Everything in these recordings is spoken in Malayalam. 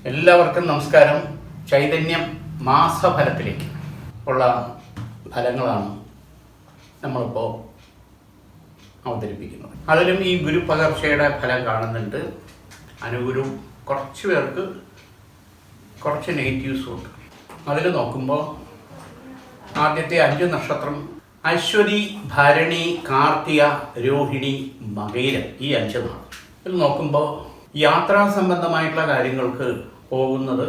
എല്ലാവർക്കും നമസ്കാരം. ചൈതന്യം മാസഫലത്തിലേക്ക് ഉള്ള ഫലങ്ങളാണ് നമ്മളിപ്പോൾ അവതരിപ്പിക്കുന്നത്. അതിലും ഈ ഗുരുപകർച്ചയുടെ ഫലം കാണുന്നുണ്ട്. അനുഗുരു കുറച്ച് പേർക്ക് കുറച്ച് നെഗറ്റീവ്സും ഉണ്ട്. അതിൽ നോക്കുമ്പോൾ ആദ്യത്തെ 5 നക്ഷത്രം അശ്വതി, ഭരണി, കാർത്തിക, രോഹിണി, മകയിരം, ഈ 5 നാൾ. ഇതിൽ നോക്കുമ്പോൾ യാത്രാ സംബന്ധമായിട്ടുള്ള കാര്യങ്ങൾക്ക് പോകുന്നത്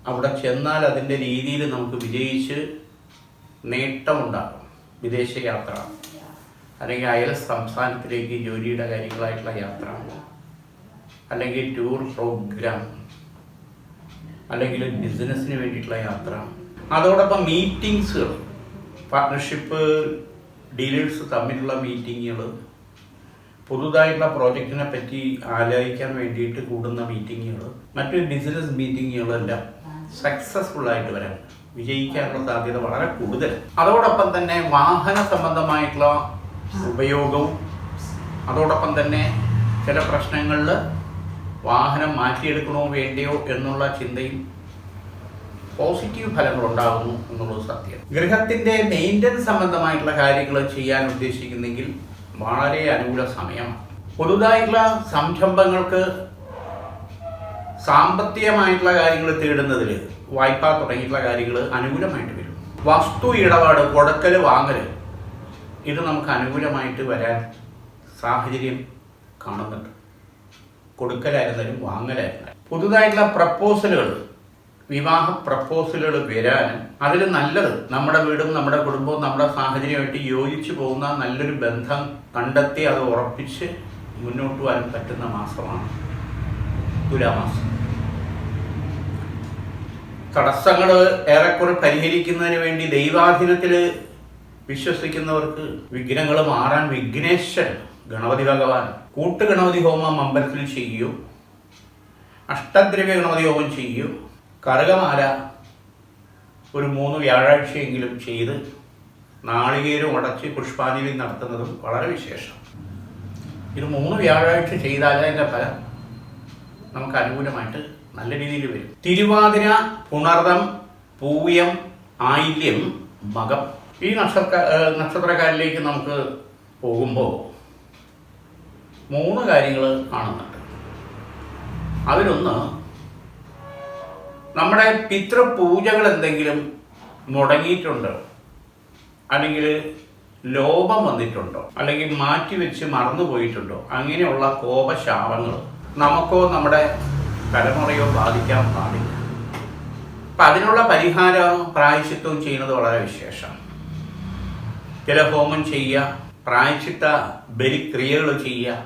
അവിടെ ചെന്നാൽ അതിൻ്റെ രീതിയിൽ നമുക്ക് വിജയിച്ച് നേട്ടമുണ്ടാകും. വിദേശ യാത്ര അല്ലെങ്കിൽ അയൽ സംസ്ഥാനത്തിലേക്ക് ജോലിയുടെ കാര്യങ്ങളായിട്ടുള്ള യാത്ര, അല്ലെങ്കിൽ ടൂർ പ്രോഗ്രാം, അല്ലെങ്കിൽ ബിസിനസ്സിന് വേണ്ടിയിട്ടുള്ള യാത്ര, അതോടൊപ്പം മീറ്റിങ്സുകൾ, പാർട്ട്ണർഷിപ്പ് ഡീലേഴ്സ് തമ്മിലുള്ള മീറ്റിങ്ങുകൾ, പുതുതായിട്ടുള്ള പ്രോജക്റ്റിനെ പറ്റി ആലോചിക്കാൻ വേണ്ടിയിട്ട് കൂടുന്ന മീറ്റിങ്ങുകൾ, മറ്റു ബിസിനസ് മീറ്റിങ്ങുകളെല്ലാം സക്സസ്ഫുള്ളായിട്ട് വരാൻ വിജയിക്കാനുള്ള സാധ്യത വളരെ കൂടുതൽ. അതോടൊപ്പം തന്നെ വാഹന സംബന്ധമായിട്ടുള്ള ഉപയോഗവും, അതോടൊപ്പം തന്നെ ചില പ്രശ്നങ്ങളിൽ വാഹനം മാറ്റിയെടുക്കണോ വേണ്ടയോ എന്നുള്ള ചിന്തയും പോസിറ്റീവ് ഫലങ്ങൾ ഉണ്ടാകുന്നു എന്നുള്ളത് സത്യം. ഗൃഹത്തിൻ്റെ മെയിൻ്റനൻസ് സംബന്ധമായിട്ടുള്ള കാര്യങ്ങൾ ചെയ്യാൻ ഉദ്ദേശിക്കുന്നെങ്കിൽ വളരെ അനുകൂല സമയമാണ്. പുതുതായിട്ടുള്ള സംരംഭങ്ങൾക്ക് സാമ്പത്തികമായിട്ടുള്ള കാര്യങ്ങൾ തേടുന്നതിൽ വായ്പ തുടങ്ങിയിട്ടുള്ള കാര്യങ്ങൾ അനുകൂലമായിട്ട് വരും. വസ്തു ഇടപാട്, കൊടുക്കൽ വാങ്ങൽ, ഇത് നമുക്ക് അനുകൂലമായിട്ട് വരാൻ സാഹചര്യം കാണുന്നുണ്ട്. കൊടുക്കലായിരുന്നാലും വാങ്ങലായിരുന്നാലും പുതുതായിട്ടുള്ള പ്രപ്പോസലുകൾ, വിവാഹ പ്രപ്പോസലുകൾ വരാനും അതിൽ നല്ലത് നമ്മുടെ വീടും നമ്മുടെ കുടുംബവും നമ്മുടെ സാഹചര്യമായിട്ട് യോജിച്ചു പോകുന്ന നല്ലൊരു ബന്ധം കണ്ടെത്തി അത് ഉറപ്പിച്ച് മുന്നോട്ട് പോകാൻ പറ്റുന്ന മാസമാണ് തുലാമാസം. തടസ്സങ്ങൾ ഏറെക്കുറെ പരിഹരിക്കുന്നതിന് വേണ്ടി ദൈവാധീനത്തിൽ വിശ്വസിക്കുന്നവർക്ക് വിഘ്നങ്ങൾ മാറാൻ വിഘ്നേശ്വരൻ ഗണപതി ഭഗവാൻ കൂട്ടുഗണപതി ഹോമം അമ്പലത്തിൽ ചെയ്യൂ, അഷ്ടദ്രവ്യ ഗണപതി ഹോമം ചെയ്യൂ, കറുകമാല ഒരു 3 വ്യാഴാഴ്ചയെങ്കിലും ചെയ്ത് നാളികേരം ഉടച്ച് പുഷ്പാഞ്ജലി നടത്തുന്നതും വളരെ വിശേഷം. ഇത് 3 വ്യാഴാഴ്ച ചെയ്താൽ അതിൻ്റെ ഫലം നമുക്ക് അനുകൂലമായിട്ട് നല്ല രീതിയിൽ വരും. തിരുവാതിര, പുണർദം, പൂയം, ആയില്യം, മകം, ഈ നക്ഷത്രക്കാരിലേക്ക് നമുക്ക് പോകുമ്പോൾ 3 കാര്യങ്ങൾ കാണുന്നുണ്ട്. അതിലൊന്ന്, നമ്മുടെ പിതൃപൂജകൾ എന്തെങ്കിലും മുടങ്ങിയിട്ടുണ്ടോ, അല്ലെങ്കിൽ ലോപം വന്നിട്ടുണ്ടോ, അല്ലെങ്കിൽ മാറ്റിവെച്ച് മറന്നുപോയിട്ടുണ്ടോ, അങ്ങനെയുള്ള കോപശാപങ്ങൾ നമുക്കോ നമ്മുടെ തലമുറയോ ബാധിക്കാൻ പാടില്ല. അപ്പം അതിനുള്ള പരിഹാരവും പ്രായശ്ചിത്തവും ചെയ്യുന്നത് വളരെ വിശേഷം. ചില ഹോമം ചെയ്യുക, പ്രായശ്ചിത്ത ബലിക്രിയകൾ ചെയ്യുക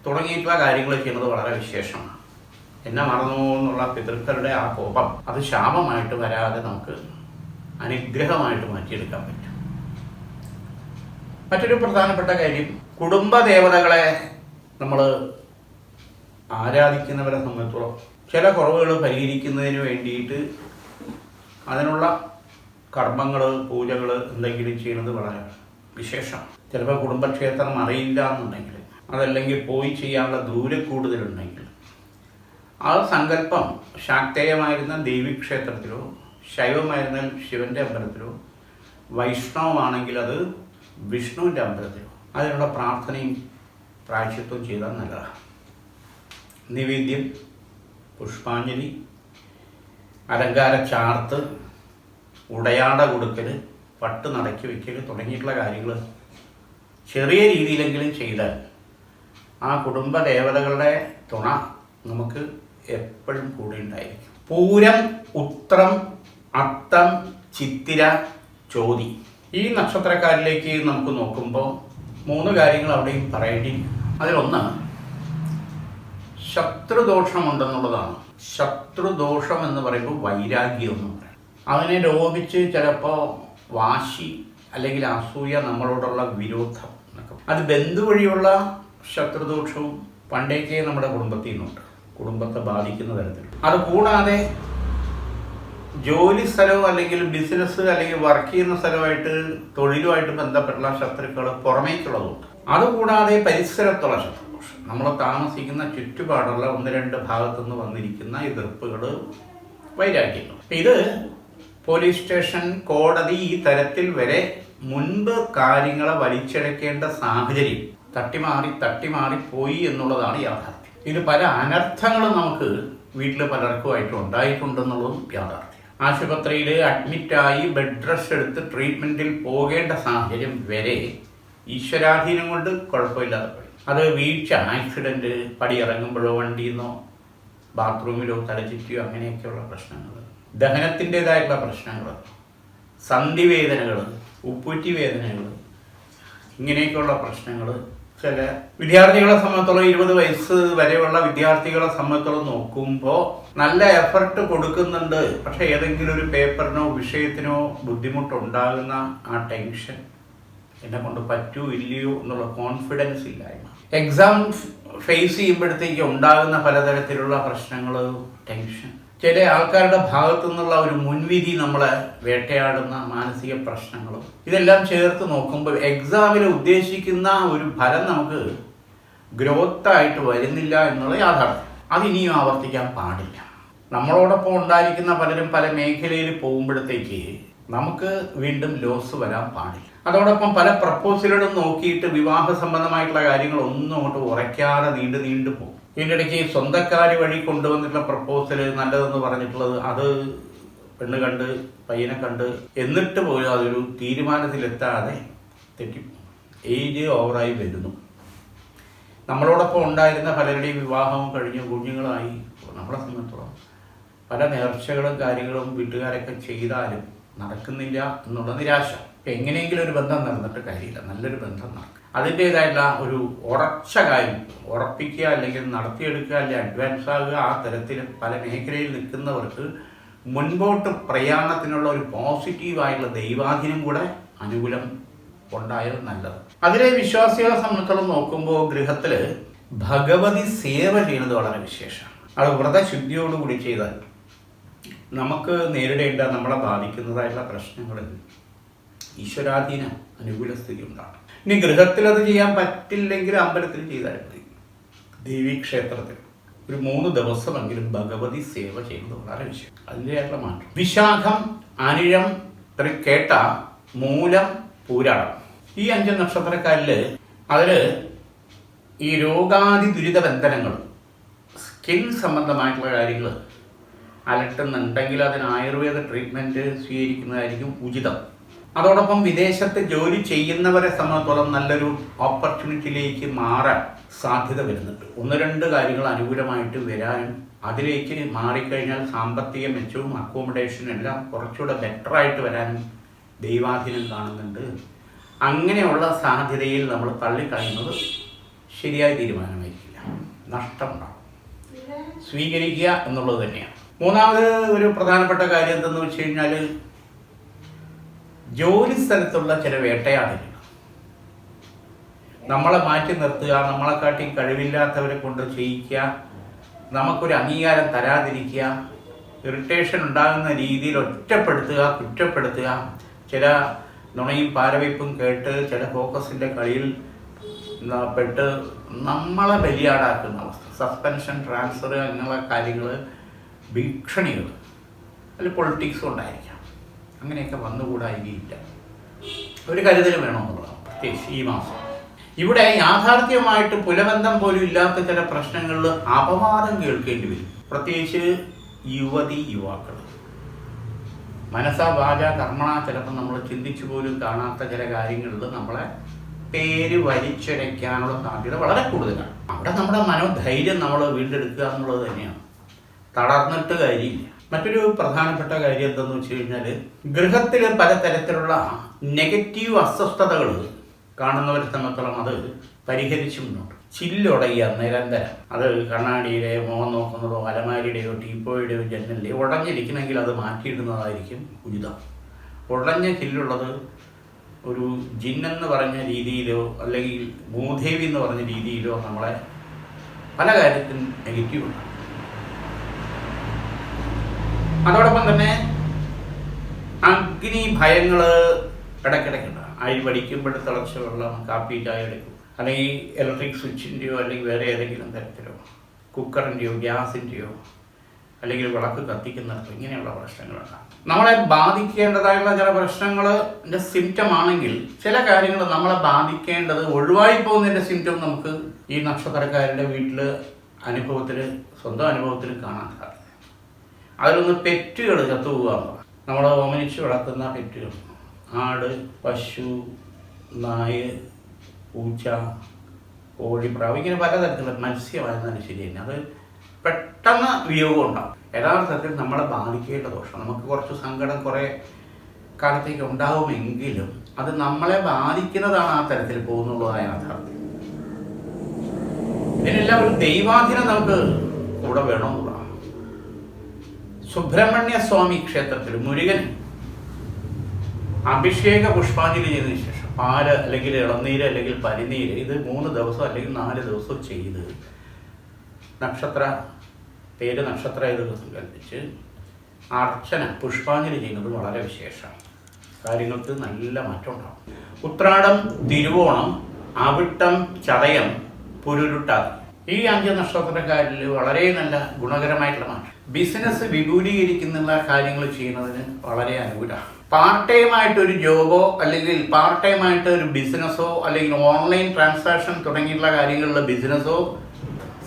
തുടങ്ങിയിട്ടുള്ള കാര്യങ്ങൾ ചെയ്യുന്നത് വളരെ വിശേഷമാണ്. എന്നെ മറന്നു എന്നുള്ള പിതൃക്കളുടെ ആ കോപം അത് ശാപമായിട്ട് വരാതെ നമുക്ക് അനുഗ്രഹമായിട്ട് മാറ്റിയെടുക്കാൻ പറ്റും. മറ്റൊരു പ്രധാനപ്പെട്ട കാര്യം, കുടുംബദേവതകളെ നമ്മൾ ആരാധിക്കുന്നവരെ സംബന്ധിച്ചോളം ചില കുറവുകൾ പരിഹരിക്കുന്നതിന് വേണ്ടിയിട്ട് അതിനുള്ള കർമ്മങ്ങൾ, പൂജകൾ എന്തെങ്കിലും ചെയ്യുന്നത് വളരെ വിശേഷം. ചിലപ്പോൾ കുടുംബക്ഷേത്രം അറിയില്ല എന്നുണ്ടെങ്കിൽ, അതല്ലെങ്കിൽ പോയി ചെയ്യാനുള്ള ദൂരക്കൂടുതലുണ്ടെങ്കിൽ, ആ സങ്കല്പം ശാക്തേയമായിരുന്ന ദേവീക്ഷേത്രത്തിലോ, ശൈവമായിരുന്നാൽ ശിവൻ്റെ അമ്പലത്തിലോ, വൈഷ്ണവമാണെങ്കിൽ അത് വിഷ്ണുവിൻ്റെ അമ്പലത്തിലോ അതിനുള്ള പ്രാർത്ഥനയും പ്രായശ്ചിത്വവും ചെയ്താൽ നല്ലതാണ്. നിവേദ്യം, പുഷ്പാഞ്ജലി, അലങ്കാര ചാർത്ത്, ഉടയാട കൊടുക്കൽ, പട്ട് നടക്കി വയ്ക്കൽ തുടങ്ങിയിട്ടുള്ള കാര്യങ്ങൾ ചെറിയ രീതിയിലെങ്കിലും ചെയ്താൽ ആ കുടുംബ ദേവതകളുടെ തുണ നമുക്ക് എപ്പോഴും കൂടെ ഉണ്ടായിരിക്കും. പൂരം, ഉത്രം, അത്തം, ചിത്തിര, ചോതി, ഈ നക്ഷത്രക്കാരിലേക്ക് നമുക്ക് നോക്കുമ്പോൾ 3 കാര്യങ്ങൾ അവിടെയും പറയേണ്ടി. അതിലൊന്ന് ശത്രുദോഷമുണ്ടെന്നുള്ളതാണ്. ശത്രുദോഷം എന്ന് പറയുമ്പോൾ വൈരാഗ്യം എന്ന് പറയും. അതിനെ ലോപിച്ച് ചിലപ്പോൾ വാശി അല്ലെങ്കിൽ അസൂയ, നമ്മളോടുള്ള വിരോധം എന്നൊക്കെ, അത് ബന്ധു വഴിയുള്ള ശത്രുദോഷവും പണ്ടേക്കേ നമ്മുടെ കുടുംബത്തിൽ നിന്നുണ്ട്, കുടുംബത്തെ ബാധിക്കുന്ന തരത്തിൽ. അതുകൂടാതെ ജോലി സ്ഥലവും അല്ലെങ്കിൽ ബിസിനസ് അല്ലെങ്കിൽ വർക്ക് ചെയ്യുന്ന സ്ഥലമായിട്ട് തൊഴിലുമായിട്ട് ബന്ധപ്പെട്ടുള്ള ശത്രുക്കൾ പുറമേക്കുള്ളതുണ്ട്. അതുകൂടാതെ പരിസരത്തുള്ള ശത്രുദോഷം, നമ്മൾ താമസിക്കുന്ന ചുറ്റുപാടുള്ള 1-2 ഭാഗത്തുനിന്ന് വന്നിരിക്കുന്ന എതിർപ്പുകൾ, വൈരാഗ്യങ്ങൾ. ഇത് പോലീസ് സ്റ്റേഷൻ, കോടതി ഈ തരത്തിൽ വരെ മുൻപ് കാര്യങ്ങളെ വലിച്ചഴക്കേണ്ട സാഹചര്യം തട്ടിമാറി പോയി എന്നുള്ളതാണ് യാഥാർത്ഥ്യം. ഇത് പല അനർത്ഥങ്ങളും നമുക്ക് വീട്ടിൽ പലർക്കുമായിട്ട് ഉണ്ടായിട്ടുണ്ടെന്നുള്ളതും യാഥാർത്ഥ്യം. ആശുപത്രിയിൽ അഡ്മിറ്റായി ബെഡ് റെസ്റ്റ് എടുത്ത് ട്രീറ്റ്മെൻറ്റിൽ പോകേണ്ട സാഹചര്യം വരെ ഈശ്വരാധീനം കൊണ്ട് കുഴപ്പമില്ലാതെ പോയി. അത് വീഴ്ച, ആക്സിഡൻറ്റ്, പടിയിറങ്ങുമ്പോഴോ വണ്ടിയിൽ നിന്നോ ബാത്റൂമിലോ തലചുറ്റിയോ അങ്ങനെയൊക്കെയുള്ള പ്രശ്നങ്ങൾ, ദഹനത്തിൻ്റെതായിട്ടുള്ള പ്രശ്നങ്ങൾ, സന്ധിവേദനകൾ, ഉപ്പൂറ്റി വേദനകൾ, ഇങ്ങനെയൊക്കെയുള്ള പ്രശ്നങ്ങൾ ചില വിദ്യാർത്ഥികളെ സംബന്ധിച്ചോളം 20 വയസ്സ് വരെയുള്ള വിദ്യാർത്ഥികളെ സംബന്ധിച്ചോളം നോക്കുമ്പോൾ നല്ല എഫർട്ട് കൊടുക്കുന്നുണ്ട്. പക്ഷെ ഏതെങ്കിലും ഒരു പേപ്പറിനോ വിഷയത്തിനോ ബുദ്ധിമുട്ടുണ്ടാകുന്ന ആ ടെൻഷൻ, എന്നെ കൊണ്ട് പറ്റൂ ഇല്ലയോ എന്നുള്ള കോൺഫിഡൻസ് ഇല്ലായ്മ, എക്സാം ഫേസ് ചെയ്യുമ്പോഴത്തേക്ക് ഉണ്ടാകുന്ന പലതരത്തിലുള്ള പ്രശ്നങ്ങൾ, ടെൻഷൻ, ചില ആൾക്കാരുടെ ഭാഗത്തു നിന്നുള്ള ഒരു മുൻവിധി നമ്മളെ വേട്ടയാടുന്ന മാനസിക പ്രശ്നങ്ങൾ, ഇതെല്ലാം ചേർത്ത് നോക്കുമ്പോൾ എക്സാമിൽ ഉദ്ദേശിക്കുന്ന ഒരു ഫലം നമുക്ക് ഗ്രോത്തായിട്ട് വരുന്നില്ല എന്നുള്ള യാഥാർത്ഥ്യം. അതിനിയും ആവർത്തിക്കാൻ പാടില്ല. നമ്മളോടൊപ്പം ഉണ്ടായിരിക്കുന്ന പലരും പല മേഖലയിൽ പോകുമ്പോഴത്തേക്ക് നമുക്ക് വീണ്ടും ലോസ് വരാൻ പാടില്ല. അതോടൊപ്പം പല പ്രപ്പോസലുകളും നോക്കിയിട്ട് വിവാഹ സംബന്ധമായിട്ടുള്ള കാര്യങ്ങൾ ഒന്നും അങ്ങോട്ട് ഉറയ്ക്കാതെ നീണ്ടു പോകും. ഇതിൻ്റെ ഇടയ്ക്ക് സ്വന്തക്കാർ വഴി കൊണ്ടുവന്നിട്ടുള്ള പ്രപ്പോസൽ നല്ലതെന്ന് പറഞ്ഞിട്ടുള്ളത്, അത് പെണ്ണ് കണ്ട് പയ്യനെ കണ്ട് എന്നിട്ട് പോലും അതൊരു തീരുമാനത്തിലെത്താതെ തെറ്റിപ്പോകും. ഏജ് ഓവറായി വരുന്നു. നമ്മളോടൊപ്പം ഉണ്ടായിരുന്ന പലരുടെയും വിവാഹവും കഴിഞ്ഞ് കുഞ്ഞുങ്ങളായി. നമ്മളെ സംബന്ധിച്ചോളം പല നേർച്ചകളും കാര്യങ്ങളും വീട്ടുകാരൊക്കെ ചെയ്താലും നടക്കുന്നില്ല എന്നുള്ള നിരാശ. എങ്ങനെയെങ്കിലും ഒരു ബന്ധം നടന്നിട്ട് കാര്യമില്ല, നല്ലൊരു ബന്ധം നടക്കും. അതിൻ്റേതായിട്ടുള്ള ഒരു ഉറച്ച കാര്യം ഉറപ്പിക്കുക, അല്ലെങ്കിൽ നടത്തിയെടുക്കുക, അല്ലെങ്കിൽ അഡ്വാൻസ് ആകുക, ആ തരത്തിൽ പല മേഖലയിൽ നിൽക്കുന്നവർക്ക് മുൻപോട്ട് പ്രയാണത്തിനുള്ള ഒരു പോസിറ്റീവായിട്ടുള്ള ദൈവാധീനം കൂടെ അനുകൂലം ഉണ്ടായത് നല്ലത്. അതിലെ വിശ്വാസികളെ സംബന്ധിച്ചോളം നോക്കുമ്പോൾ ഗൃഹത്തിൽ ഭഗവതി സേവ ചെയ്യുന്നത് വളരെ വിശേഷമാണ്. അത് വ്രതശുദ്ധിയോടുകൂടി ചെയ്താൽ നമുക്ക് നേരിടേണ്ട, നമ്മളെ ബാധിക്കുന്നതായിട്ടുള്ള പ്രശ്നങ്ങളിൽ ഈശ്വരാധീന അനുകൂല സ്ഥിതി ഉണ്ടാകും. ഇനി ഗൃഹത്തിൽ അത് ചെയ്യാൻ പറ്റില്ലെങ്കിൽ അമ്പലത്തിൽ ചെയ്താൽ മതി. ദേവീക്ഷേത്രത്തിൽ ഒരു 3 ദിവസമെങ്കിലും ഭഗവതി സേവ ചെയ്യുന്നത് വളരെ വിശേഷം. അതിൻ്റെതായിട്ടുള്ള മാറ്റം. വിശാഖം, അനിഴം, തൃക്കേട്ട, മൂലം, പൂരാടം, ഈ 5 നക്ഷത്രക്കാരിൽ അതിൽ ഈ രോഗാദി ദുരിത ബന്ധനങ്ങൾ, സ്കിൻ സംബന്ധമായിട്ടുള്ള കാര്യങ്ങൾ അലട്ടുന്നുണ്ടെങ്കിൽ അതിന് ആയുർവേദ ട്രീറ്റ്മെൻറ്റ് സ്വീകരിക്കുന്നതായിരിക്കും ഉചിതം. അതോടൊപ്പം വിദേശത്ത് ജോലി ചെയ്യുന്നവരെ സംബന്ധിച്ചോളം നല്ലൊരു ഓപ്പർച്യൂണിറ്റിയിലേക്ക് മാറാൻ സാധ്യത വരുന്നുണ്ട്. 1-2 കാര്യങ്ങൾ അനുകൂലമായിട്ട് വരാനും അതിലേക്ക് മാറിക്കഴിഞ്ഞാൽ സാമ്പത്തിക മെച്ചവും അക്കോമഡേഷനും എല്ലാം കുറച്ചുകൂടെ ബെറ്ററായിട്ട് വരാനും ദൈവാധീനം കാണുന്നുണ്ട്. അങ്ങനെയുള്ള സാധ്യതയിൽ നമ്മൾ തള്ളിക്കളയുന്നത് ശരിയായ തീരുമാനമായിരിക്കില്ല, നഷ്ടമുണ്ടാകും. സ്വീകരിക്കുക എന്നുള്ളത് തന്നെയാണ്. 3ാമത് ഒരു പ്രധാനപ്പെട്ട കാര്യം എന്തെന്ന് വെച്ച് കഴിഞ്ഞാൽ ജോലി സ്ഥലത്തുള്ള ചില വേട്ടയാടലുകൾ, നമ്മളെ മാറ്റി നിർത്തുക, നമ്മളെക്കാട്ടി കഴിവില്ലാത്തവരെ കൊണ്ട് ചെയ്യിക്കുക, നമുക്കൊരു അംഗീകാരം തരാതിരിക്കുക, ഇറിറ്റേഷൻ ഉണ്ടാകുന്ന രീതിയിൽ ഒറ്റപ്പെടുത്തുക, കുറ്റപ്പെടുത്തുക, ചില നുണയും പാരവയ്പ്പും കേട്ട് ചില ഫോക്കസിൻ്റെ കളിയിൽ പെട്ട് നമ്മളെ ബലിയാടാക്കുന്ന അവസ്ഥ, സസ്പെൻഷൻ, ട്രാൻസ്ഫർ, അങ്ങനെയുള്ള കാര്യങ്ങൾ, ഭീഷണികൾ, അതിൽ പൊളിറ്റിക്സും ഉണ്ടായിരിക്കാം. അങ്ങനെയൊക്കെ വന്നുകൂടായികയില്ല. ഒരു കരുതൽ വേണമെന്നുള്ളതാണ് പ്രത്യേകിച്ച് ഈ മാസം. ഇവിടെ യാഥാർത്ഥ്യമായിട്ട് പുലബന്ധം പോലും ഇല്ലാത്ത ചില പ്രശ്നങ്ങളിൽ അപവാദം കേൾക്കേണ്ടി വരും. പ്രത്യേകിച്ച് യുവാക്കൾ മനസ്സാ വാച കർമ്മണ ചിലപ്പോൾ നമ്മൾ ചിന്തിച്ചു പോലും കാണാത്ത ചില കാര്യങ്ങളിൽ നമ്മളെ പേര് വലിച്ചടയ്ക്കാനുള്ള സാധ്യത വളരെ കൂടുതലാണ്. അവിടെ നമ്മുടെ മനോധൈര്യം നമ്മൾ വീണ്ടെടുക്കുക എന്നുള്ളത് തന്നെയാണ്. തളർന്നിട്ട് കാര്യമില്ല. മറ്റൊരു പ്രധാനപ്പെട്ട കാര്യം എന്താണെന്ന് വെച്ച് കഴിഞ്ഞാൽ ഗൃഹത്തിൽ പലതരത്തിലുള്ള നെഗറ്റീവ് അസ്വസ്ഥതകൾ കാണുന്നവരെ സംബന്ധിച്ചോളം അത് പരിഹരിച്ചു മുന്നോട്ട്. ചില്ലുടയുക നിരന്തരം, അത് കണ്ണാടിയിലെ മുഖം നോക്കുന്നതോ അലമാരിയുടെയോ ടീപ്പോയുടെയോ ജനലിൻ്റെയോ ഉടഞ്ഞിരിക്കണമെങ്കിൽ അത് മാറ്റിയിടുന്നതായിരിക്കും ഉചിതം. ഉടഞ്ഞ ചില്ലുള്ളത് ഒരു ജിന്നെന്ന് പറഞ്ഞ രീതിയിലോ അല്ലെങ്കിൽ ഭൂദേവി എന്ന് പറഞ്ഞ രീതിയിലോ നമ്മളെ പല കാര്യത്തിനും നെഗറ്റീവ് ഉണ്ടാകും. അതോടൊപ്പം തന്നെ അഗ്നി ഭയങ്ങൾ ഇടയ്ക്കിടയ്ക്കുണ്ടാകും. അരി പഠിക്കുമ്പോൾ തിളച്ച വെള്ളം, കാപ്പി, ചായ എടുക്കും, അല്ലെങ്കിൽ ഇലക്ട്രിക് സ്വിച്ചിൻ്റെയോ അല്ലെങ്കിൽ വേറെ ഏതെങ്കിലും തരത്തിലോ കുക്കറിൻ്റെയോ ഗ്യാസിൻ്റെയോ അല്ലെങ്കിൽ വിളക്ക് കത്തിക്കുന്നിടത്തോ ഇങ്ങനെയുള്ള പ്രശ്നങ്ങളുണ്ടാകും. നമ്മളെ ബാധിക്കേണ്ടതായുള്ള ചില പ്രശ്നങ്ങളുടെ സിംറ്റം ആണെങ്കിൽ ചില കാര്യങ്ങൾ നമ്മളെ ബാധിക്കേണ്ടത് ഒഴിവായി പോകുന്നതിൻ്റെ സിംറ്റം നമുക്ക് ഈ നക്ഷത്രക്കാരുടെ വീട്ടിൽ അനുഭവത്തിൽ സ്വന്തം അനുഭവത്തിൽ കാണാൻ സാധിക്കും. അതിലൊന്ന് പെറ്റുകൾ ചത്തുപോകുക. നമ്മൾ ഓമനിച്ച് വളർത്തുന്ന പെറ്റുകൾ, ആട്, പശു, നായ്, പൂച്ച, കോഴി, പ്രാവ്, ഇങ്ങനെ പലതരത്തിലുള്ള മത്സ്യമായിരുന്നാലും ശരി തന്നെ അത് പെട്ടെന്ന് വിയോഗം ഉണ്ടാകും. യഥാർത്ഥത്തിൽ നമ്മളെ ബാധിക്കേണ്ട ദോഷം നമുക്ക് കുറച്ച് സങ്കടം കുറേ കാലത്തേക്ക് ഉണ്ടാവുമെങ്കിലും അത് നമ്മളെ ബാധിക്കുന്നതാണ് ആ തരത്തിൽ പോകുന്നുള്ളതായ യാഥാർത്ഥ്യം. ഇതിനെല്ലാം ഒരു ദൈവാധീനം നമുക്ക് കൂടെ വേണമെന്നുള്ളതാണ്. സുബ്രഹ്മണ്യ സ്വാമി ക്ഷേത്രത്തിൽ മുരുകൻ അഭിഷേക പുഷ്പാഞ്ജലി ചെയ്തതിനു ശേഷം പാല് അല്ലെങ്കിൽ ഇളനീര് അല്ലെങ്കിൽ പരിനീര് ഇത് 3 ദിവസം അല്ലെങ്കിൽ 4 ദിവസം ചെയ്ത് പേര് നക്ഷത്ര ഇത് കൽപ്പിച്ച് അർച്ചന പുഷ്പാഞ്ജലി ചെയ്യുന്നത് വളരെ വിശേഷമാണ്. കാര്യങ്ങൾക്ക് നല്ല മാറ്റം ഉണ്ടാകും. ഉത്രാടം, തിരുവോണം, അവിട്ടം, ചതയം, പുരുരുട്ടാതി ഈ 5 നക്ഷത്രക്കാരിൽ വളരെ നല്ല ഗുണകരമായിട്ടുള്ള മാറ്റം. ബിസിനസ് വിപുലീകരിക്കുന്ന കാര്യങ്ങൾ ചെയ്യുന്നതിന് വളരെ അനുകൂലമാണ്. പാർട്ട് ടൈം ആയിട്ടൊരു ജോബോ അല്ലെങ്കിൽ പാർട്ട് ടൈം ആയിട്ട് ഒരു ബിസിനസ്സോ അല്ലെങ്കിൽ ഓൺലൈൻ ട്രാൻസാക്ഷൻ തുടങ്ങിയിട്ടുള്ള കാര്യങ്ങളിലെ ബിസിനസ്സോ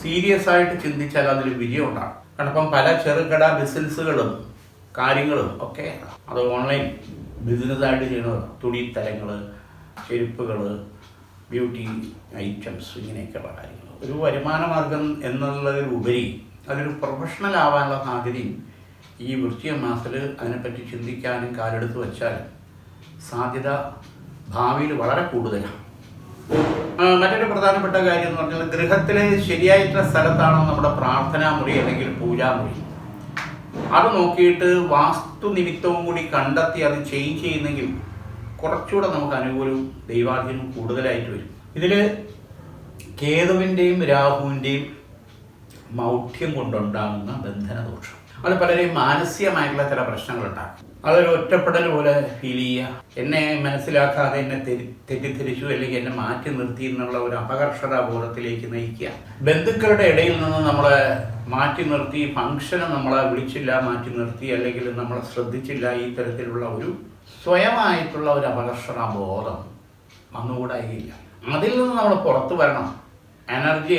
സീരിയസ് ആയിട്ട് ചിന്തിച്ചാൽ അതിൽ വിജയം ഉണ്ടാകും. കാരണം ഇപ്പം പല ചെറുകിട ബിസിനസ്സുകളും കാര്യങ്ങളും ഒക്കെ അത് ഓൺലൈൻ ബിസിനസ്സായിട്ട് ചെയ്യുന്നത് തുണിത്തരങ്ങൾ, ചെരുപ്പുകൾ, ബ്യൂട്ടി ഐറ്റംസ്, ഇങ്ങനെയൊക്കെയുള്ള കാര്യങ്ങൾ ഒരു വരുമാന മാർഗം എന്നുള്ളതിലുപരി അതൊരു പ്രൊഫഷണൽ ആവാനുള്ള സാധ്യതയും ഈ വൃശ്ചിക മാസത്തിൽ അതിനെപ്പറ്റി ചിന്തിക്കാനും കാലെടുത്ത് വെച്ചാലും സാധ്യത ഭാവിയിൽ വളരെ കൂടുതലാണ്. മറ്റൊരു പ്രധാനപ്പെട്ട കാര്യം എന്ന് പറഞ്ഞാൽ ഗൃഹത്തിലെ ശരിയായിട്ടുള്ള സ്ഥലത്താണോ നമ്മുടെ പ്രാർത്ഥനാമുറി അല്ലെങ്കിൽ പൂജാമുറി, അത് നോക്കിയിട്ട് വാസ്തു നിമിത്തവും കൂടി കണ്ടെത്തി അത് ചേഞ്ച് ചെയ്യുന്നെങ്കിൽ കുറച്ചുകൂടെ നമുക്ക് അനുകൂലവും ദൈവാധീനവും കൂടുതലായിട്ട് വരും. ഇതിൽ കേതുവിൻ്റെയും രാഹുവിൻ്റെയും മൗഢ്യം കൊണ്ടുണ്ടാകുന്ന ബന്ധനദോഷം അത് പലരെയും മാനസികമായിട്ടുള്ള ചില പ്രശ്നങ്ങളുണ്ടാക്കും. അതൊരു ഒറ്റപ്പെടൽ പോലെ ഫീൽ ചെയ്യുക, എന്നെ മനസ്സിലാക്കാതെ എന്നെ തെറ്റിദ്ധരിച്ചു അല്ലെങ്കിൽ എന്നെ മാറ്റി നിർത്തി എന്നുള്ള ഒരു അപകർഷതാബോധത്തിലേക്ക് നയിക്കുക. ബന്ധുക്കളുടെ ഇടയിൽ നിന്ന് നമ്മളെ മാറ്റി നിർത്തി, ഫംഗ്ഷന് നമ്മളെ വിളിച്ചില്ല, മാറ്റി നിർത്തി, അല്ലെങ്കിൽ നമ്മളെ ശ്രദ്ധിച്ചില്ല, ഈ തരത്തിലുള്ള ഒരു സ്വയമായിട്ടുള്ള ഒരു അപകർഷതാബോധം വന്നുകൂടായില്ല. അതിൽ നിന്ന് നമ്മൾ പുറത്തു വരണം. എനർജി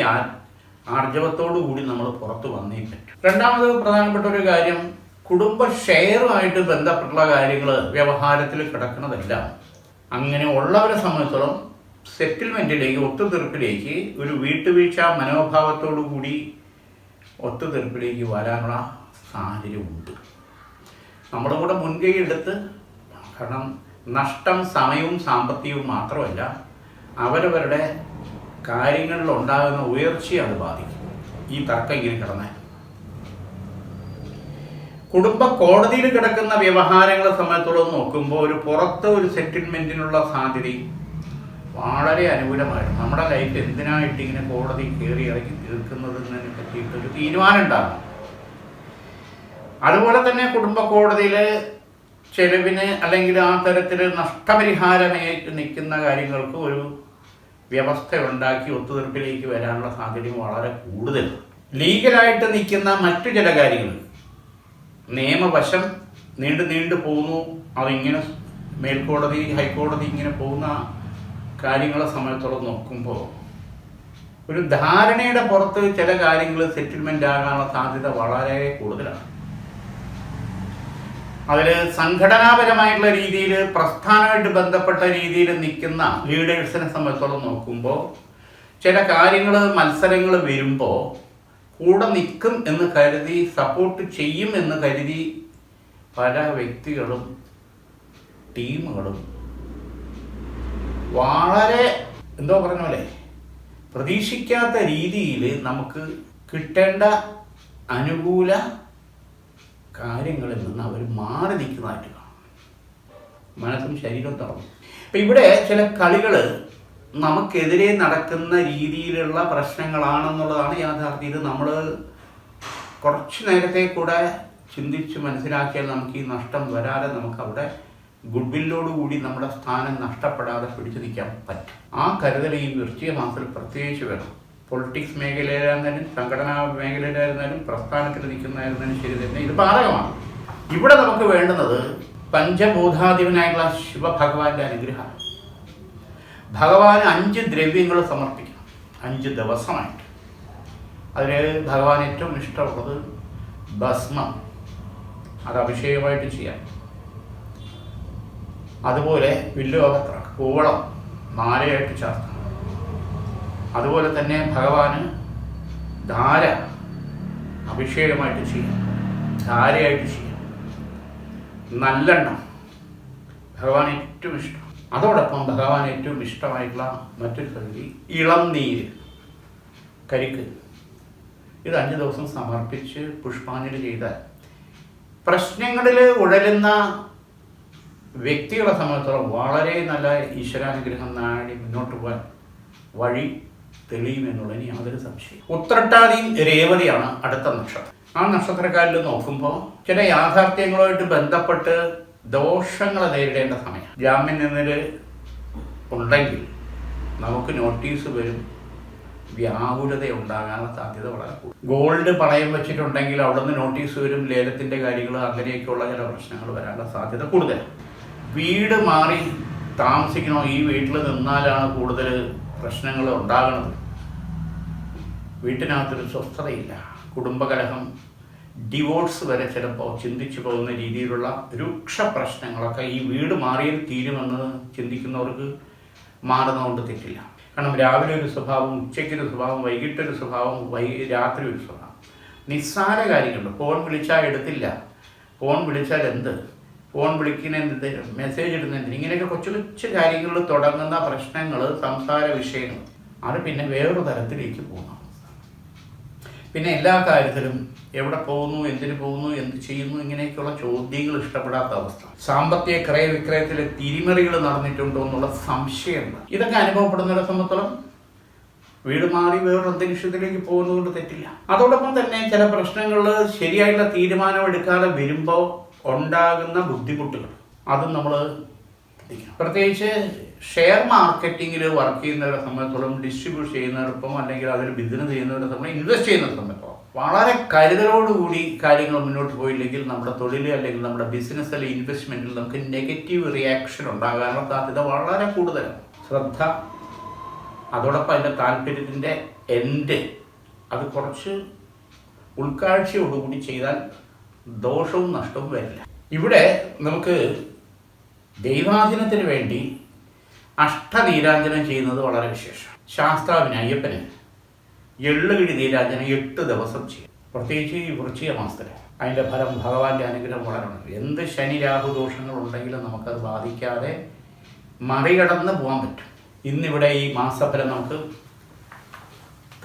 ആർജവത്തോടു കൂടി നമ്മൾ പുറത്തു വന്നേ പറ്റും. രണ്ടാമത് പ്രധാനപ്പെട്ട ഒരു കാര്യം, കുടുംബ ഷെയറുമായിട്ട് ബന്ധപ്പെട്ടുള്ള കാര്യങ്ങൾ വ്യവഹാരത്തിൽ കിടക്കുന്നതെല്ലാം അങ്ങനെ ഉള്ളവരെ സംബന്ധിച്ചോളം സെറ്റിൽമെൻറ്റിലേക്ക്, ഒത്തുതീർപ്പിലേക്ക്, ഒരു വീട്ടുവീഴ്ച മനോഭാവത്തോടു കൂടി ഒത്തുതീർപ്പിലേക്ക് വരാനുള്ള സാഹചര്യമുണ്ട്. നമ്മുടെ കൂടെ മുൻകൈ എടുത്ത്, കാരണം നഷ്ടം സമയവും സാമ്പത്തികവും മാത്രമല്ല അവരവരുടെ കാര്യങ്ങളിൽ ഉണ്ടാകുന്ന ഉയർച്ചയെ അത് ബാധിക്കും. ഈ തർക്കം ഇങ്ങനെ കിടന്നാൽ കുടുംബ കോടതിയിൽ കിടക്കുന്ന വ്യവഹാരങ്ങളെ സംബന്ധിച്ചോളം നോക്കുമ്പോൾ ഒരു പുറത്ത് ഒരു സെറ്റിൽമെൻറ്റിനുള്ള സാധ്യതയും വളരെ അനുകൂലമായിരുന്നു. നമ്മുടെ ലൈഫ് എന്തിനായിട്ട് ഇങ്ങനെ കോടതി കയറി ഇറക്കി തീർക്കുന്നതിനെ പറ്റിയിട്ടൊരു തീരുമാനം ഉണ്ടാകും. അതുപോലെ തന്നെ കുടുംബ കോടതിയിൽ ചെലവിന് അല്ലെങ്കിൽ ആ തരത്തിൽ നഷ്ടപരിഹാരമായിട്ട് നിൽക്കുന്ന കാര്യങ്ങൾക്ക് ഒരു വ്യവസ്ഥ ഉണ്ടാക്കി ഒത്തുതീർപ്പിലേക്ക് വരാനുള്ള സാധ്യതയും വളരെ കൂടുതൽ. ലീഗലായിട്ട് നിൽക്കുന്ന മറ്റു ചില കാര്യങ്ങൾ നിയമവശം നീണ്ടു പോകുന്നു, അതിങ്ങനെ മേൽക്കോടതി ഹൈക്കോടതി ഇങ്ങനെ പോകുന്ന കാര്യങ്ങളെ സംബന്ധിച്ചോളം നോക്കുമ്പോൾ ഒരു ധാരണയുടെ പുറത്ത് ചില കാര്യങ്ങൾ സെറ്റിൽമെൻ്റ് ആകാനുള്ള സാധ്യത വളരെ കൂടുതലാണ്. അതിൽ സംഘടനാപരമായിട്ടുള്ള രീതിയിൽ പ്രസ്ഥാനമായിട്ട് ബന്ധപ്പെട്ട രീതിയിൽ നിൽക്കുന്ന ലീഡേഴ്സിനെ സംബന്ധിച്ചോളം നോക്കുമ്പോൾ ചില കാര്യങ്ങൾ മത്സരങ്ങൾ വരുമ്പോൾ കൂടെ നിൽക്കും എന്ന് കരുതി, സപ്പോർട്ട് ചെയ്യും എന്ന് കരുതി പല വ്യക്തികളും ടീമുകളും വളരെ പറഞ്ഞ പോലെ പ്രതീക്ഷിക്കാത്ത രീതിയിൽ നമുക്ക് കിട്ടേണ്ട അനുകൂല കാര്യങ്ങളിൽ നിന്ന് അവർ മാറി നിൽക്കുന്നതായിട്ട് കാണും. മനസ്സും ശരീരവും തളർന്നു. അപ്പം ഇവിടെ ചില കളികൾ നമുക്കെതിരെ നടക്കുന്ന രീതിയിലുള്ള പ്രശ്നങ്ങളാണെന്നുള്ളതാണ് യാഥാർത്ഥ്യം. ഇത് നമ്മൾ കുറച്ച് നേരത്തെ കൂടെ ചിന്തിച്ച് മനസ്സിലാക്കിയാൽ നമുക്ക് ഈ നഷ്ടം വരാതെ നമുക്ക് അവിടെ ഗുഡ്വില്ലോടുകൂടി നമ്മുടെ സ്ഥാനം നഷ്ടപ്പെടാതെ പിടിച്ചു നിൽക്കാൻ പറ്റും. ആ കരുതൽ ഈ വൃശ്ചിക മാസത്തിൽ പ്രത്യേകിച്ച് വേണം. പൊളിറ്റിക്സ് മേഖലയിലായിരുന്നാലും സംഘടനാ മേഖലയിലായിരുന്നാലും പ്രസ്ഥാനത്തിൽ നിൽക്കുന്നതായിരുന്നാലും ശരി തന്നെ ഇത് ബാധകമാണ്. ഇവിടെ നമുക്ക് വേണ്ടുന്നത് പഞ്ചഭൂതാധിപനായുള്ള ശിവഭഗവാന്റെ അനുഗ്രഹമാണ്. ഭഗവാന് 5 ദ്രവ്യങ്ങൾ സമർപ്പിക്കണം 5 ദിവസമായിട്ട്. അതിൽ ഭഗവാൻ ഏറ്റവും ഇഷ്ടമുള്ളത് ഭസ്മം, അത് അഭിഷേകമായിട്ട് ചെയ്യാം. അതുപോലെ വില്ലുപത്ര, കൂവളം മാലയായിട്ട് ചേർക്കണം. അതുപോലെ തന്നെ ഭഗവാന് ധാര അഭിഷേകമായിട്ട് ചെയ്യാം, ധാരയായിട്ട് ചെയ്യാം. നല്ലെണ്ണ ഭഗവാൻ ഏറ്റവും ഇഷ്ടം. അതോടൊപ്പം ഭഗവാൻ ഏറ്റവും ഇഷ്ടമായിട്ടുള്ള മറ്റൊരു സംഗതി ഇളം നീര്, കരിക്ക്. ഇത് 5 ദിവസം സമർപ്പിച്ച് പുഷ്പാഞ്ജലി ചെയ്താൽ പ്രശ്നങ്ങളിൽ ഉഴലുന്ന വ്യക്തികളെ സംബന്ധിച്ചിടത്തോളം വളരെ നല്ല ഈശ്വരാനുഗ്രഹം നാടി മുന്നോട്ട് പോകാൻ വഴി തെളിയുമെന്നുള്ളതിന് യാതൊരു സംശയം. ഉത്രട്ടാതിയും രേവതിയാണ് അടുത്ത നക്ഷത്രം. ആ നക്ഷത്രക്കാരിൽ നോക്കുമ്പോൾ ചില യാഥാർത്ഥ്യങ്ങളുമായിട്ട് ബന്ധപ്പെട്ട് ദോഷങ്ങൾ നേരിടേണ്ട സമയം. ജാമ്യം നിന്നിൽ ഉണ്ടെങ്കിൽ നമുക്ക് നോട്ടീസ് വരും, വ്യാകുലത ഉണ്ടാകാനുള്ള സാധ്യത വളരെ കൂടുതൽ. ഗോൾഡ് പണയം വെച്ചിട്ടുണ്ടെങ്കിൽ അവിടെ നിന്ന് നോട്ടീസ് വരും, ലേലത്തിൻ്റെ കാര്യങ്ങൾ, അങ്ങനെയൊക്കെയുള്ള ചില പ്രശ്നങ്ങൾ വരാനുള്ള സാധ്യത കൂടുതലാണ്. വീട് മാറി താമസിക്കണോ, ഈ വീട്ടിൽ നിന്നാലാണ് കൂടുതൽ പ്രശ്നങ്ങൾ ഉണ്ടാകുന്നത്. വീട്ടിനകത്തൊരു സ്വസ്ഥതയില്ല, കുടുംബകലഹം, ഡിവോഴ്സ് വരെ ചിലപ്പോൾ ചിന്തിച്ചു പോകുന്ന രീതിയിലുള്ള രൂക്ഷ പ്രശ്നങ്ങളൊക്കെ ഈ വീട് മാറിയാൽ തീരുമെന്ന് ചിന്തിക്കുന്നവർക്ക് മാറുന്നതുകൊണ്ട് തെറ്റില്ല. കാരണം രാവിലെ ഒരു സ്വഭാവം, ഉച്ചയ്ക്കൊരു സ്വഭാവം, വൈകിട്ടൊരു സ്വഭാവം, രാത്രി ഒരു സ്വഭാവം. നിസ്സാര കാര്യങ്ങളുണ്ട്. ഫോൺ വിളിച്ചാൽ എടുത്തില്ല, ഫോൺ വിളിച്ചാൽ എന്ത്, ഫോൺ വിളിക്കുന്നതിന് മെസ്സേജ് ഇടുന്നതിന്, ഇങ്ങനെയൊക്കെ കൊച്ചു കൊച്ചു കാര്യങ്ങളിൽ തുടങ്ങുന്ന പ്രശ്നങ്ങൾ, സംസാര വിഷയങ്ങൾ, അത് പിന്നെ വേറൊരു തരത്തിലേക്ക് പോകുന്നു. പിന്നെ എല്ലാ കാര്യത്തിലും എവിടെ പോകുന്നു, എന്തിനു പോകുന്നു, എന്ത് ചെയ്യുന്നു, ഇങ്ങനെയൊക്കെയുള്ള ചോദ്യങ്ങൾ ഇഷ്ടപ്പെടാത്ത അവസ്ഥ. സാമ്പത്തിക ക്രയവിക്രയത്തിലെ തിരിമറികൾ നടന്നിട്ടുണ്ടോ എന്നുള്ള സംശയമുണ്ട്. ഇതൊക്കെ അനുഭവപ്പെടുന്നവരെ സംബന്ധിച്ചിടത്തോളം വീട് മാറി വേറൊരു അന്തരീക്ഷത്തിലേക്ക് പോകുന്നതുകൊണ്ട് തെറ്റില്ല. അതോടൊപ്പം തന്നെ ചില പ്രശ്നങ്ങളിൽ ശരിയായിട്ടുള്ള തീരുമാനം എടുക്കാതെ വരുമ്പോൾ ഉണ്ടാകുന്ന ബുദ്ധിമുട്ടുകൾ, അതും നമ്മൾ ശ്രദ്ധിക്കണം. പ്രത്യേകിച്ച് ഷെയർ മാർക്കറ്റിങ്ങിൽ വർക്ക് ചെയ്യുന്നവരെ സംബന്ധിച്ചോളം, ഡിസ്ട്രിബ്യൂട്ട് ചെയ്യുന്നവർക്കും അല്ലെങ്കിൽ അതിൽ ബിസിനസ് ചെയ്യുന്നവരെ സംബന്ധിച്ച്, ഇൻവെസ്റ്റ് ചെയ്യുന്നവരെ സംബന്ധിച്ചോളം വളരെ കരുതലോടുകൂടി കാര്യങ്ങൾ മുന്നോട്ട് പോയില്ലെങ്കിൽ നമ്മുടെ തൊഴിൽ അല്ലെങ്കിൽ നമ്മുടെ ബിസിനസ് അല്ലെങ്കിൽ ഇൻവെസ്റ്റ്മെൻറ്റിൽ നമുക്ക് നെഗറ്റീവ് റിയാക്ഷൻ ഉണ്ടാകാനുള്ള സാധ്യത വളരെ കൂടുതലാണ്. ശ്രദ്ധ, അതോടൊപ്പം അതിൻ്റെ താല്പര്യത്തിൻ്റെ എൻഡ്, അത് കുറച്ച് ഉൾക്കാഴ്ചയോടുകൂടി ചെയ്താൽ ദോഷവും നഷ്ടവും വരില്ല. ഇവിടെ നമുക്ക് ദൈവാധീനത്തിന് വേണ്ടി അഷ്ടനീരാഞ്ജനം ചെയ്യുന്നത് വളരെ വിശേഷം. ശാസ്താവിന്, അയ്യപ്പന് എള്ളുകിഴി നീരാഞ്ജനം 8 ദിവസം ചെയ്യും. പ്രത്യേകിച്ച് ഈ വൃശ്ചിക മാസത്തിൽ അതിൻ്റെ ഫലം, ഭഗവാന്റെ അനുഗ്രഹം വളരെ ഉണ്ട്. എന്ത് ശനി രാഹു ദോഷങ്ങൾ ഉണ്ടെങ്കിലും നമുക്കത് ബാധിക്കാതെ മറികടന്ന് പോകാൻ പറ്റും. ഇന്നിവിടെ ഈ മാസഫലം നമുക്ക്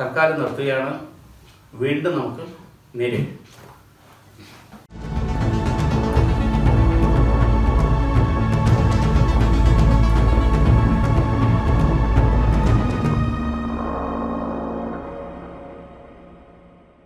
തൽക്കാലം നിർത്തുകയാണ്. വീണ്ടും നമുക്ക് നേരിടും.